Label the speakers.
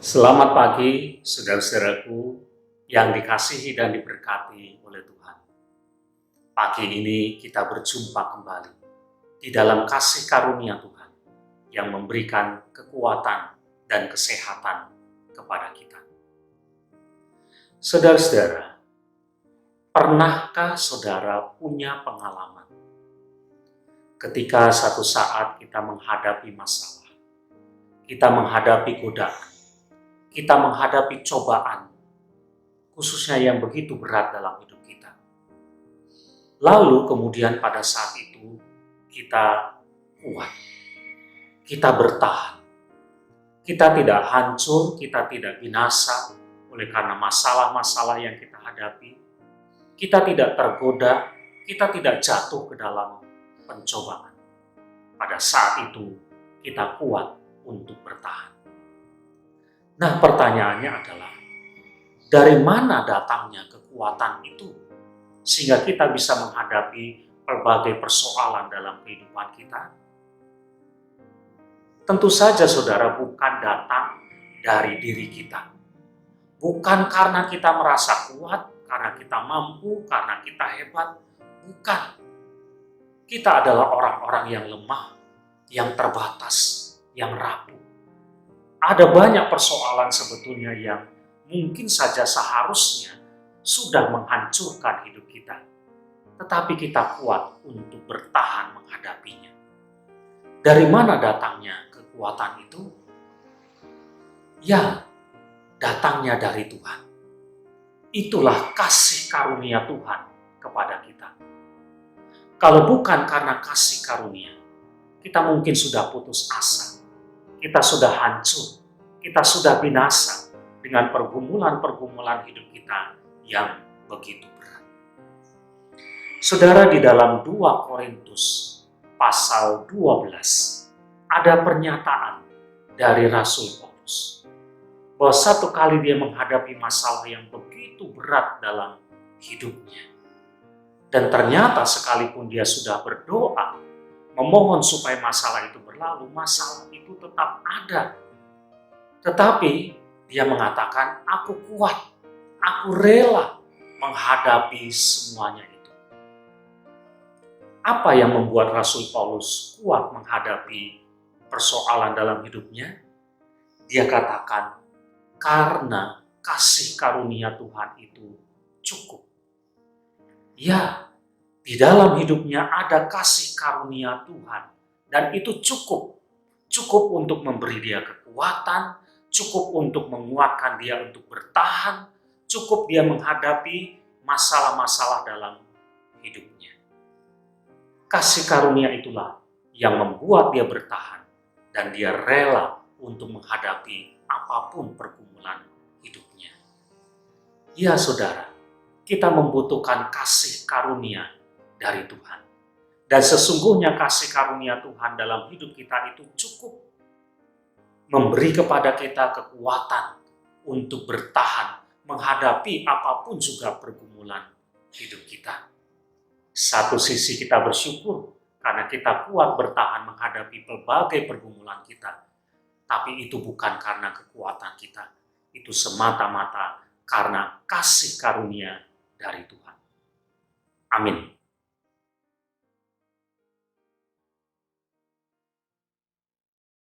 Speaker 1: Selamat pagi, saudara-saudaraku yang dikasihi dan diberkati oleh Tuhan. Pagi ini kita berjumpa kembali di dalam kasih karunia Tuhan yang memberikan kekuatan dan kesehatan kepada kita. Saudara-saudara, pernahkah saudara punya pengalaman ketika satu saat kita menghadapi masalah, kita menghadapi godaan, kita menghadapi cobaan, khususnya yang begitu berat dalam hidup kita. Lalu kemudian pada saat itu kita kuat, kita bertahan, kita tidak hancur, kita tidak binasa oleh karena masalah-masalah yang kita hadapi, kita tidak tergoda, kita tidak jatuh ke dalam pencobaan. Pada saat itu kita kuat untuk bertahan. Nah, pertanyaannya adalah, dari mana datangnya kekuatan itu sehingga kita bisa menghadapi berbagai persoalan dalam kehidupan kita? Tentu saja saudara, bukan datang dari diri kita. Bukan karena kita merasa kuat, karena kita mampu, karena kita hebat. Bukan. Kita adalah orang-orang yang lemah, yang terbatas, yang rapuh. Ada banyak persoalan sebetulnya yang mungkin saja seharusnya sudah menghancurkan hidup kita. Tetapi kita kuat untuk bertahan menghadapinya. Dari mana datangnya kekuatan itu? Ya, datangnya dari Tuhan. Itulah kasih karunia Tuhan kepada kita. Kalau bukan karena kasih karunia, kita mungkin sudah putus asa. Kita sudah hancur, kita sudah binasa dengan pergumulan-pergumulan hidup kita yang begitu berat. Saudara, di dalam 2 Korintus pasal 12 ada pernyataan dari Rasul Paulus bahwa satu kali dia menghadapi masalah yang begitu berat dalam hidupnya. Dan ternyata sekalipun dia sudah berdoa, memohon supaya masalah itu berlalu, masalah itu tetap ada. Tetapi dia mengatakan, aku kuat, aku rela menghadapi semuanya itu. Apa yang membuat Rasul Paulus kuat menghadapi persoalan dalam hidupnya? Dia katakan, karena kasih karunia Tuhan itu cukup. Ya, di dalam hidupnya ada kasih karunia Tuhan, dan itu cukup. Cukup untuk memberi dia kekuatan, cukup untuk menguatkan dia untuk bertahan, cukup dia menghadapi masalah-masalah dalam hidupnya. Kasih karunia itulah yang membuat dia bertahan, dan dia rela untuk menghadapi apapun pergumulan hidupnya. Ya saudara, kita membutuhkan kasih karunia dari Tuhan. Dan sesungguhnya kasih karunia Tuhan dalam hidup kita itu cukup memberi kepada kita kekuatan untuk bertahan menghadapi apapun juga pergumulan hidup kita. Satu sisi kita bersyukur karena kita kuat bertahan menghadapi berbagai pergumulan kita. Tapi itu bukan karena kekuatan kita. Itu semata-mata karena kasih karunia dari Tuhan. Amin.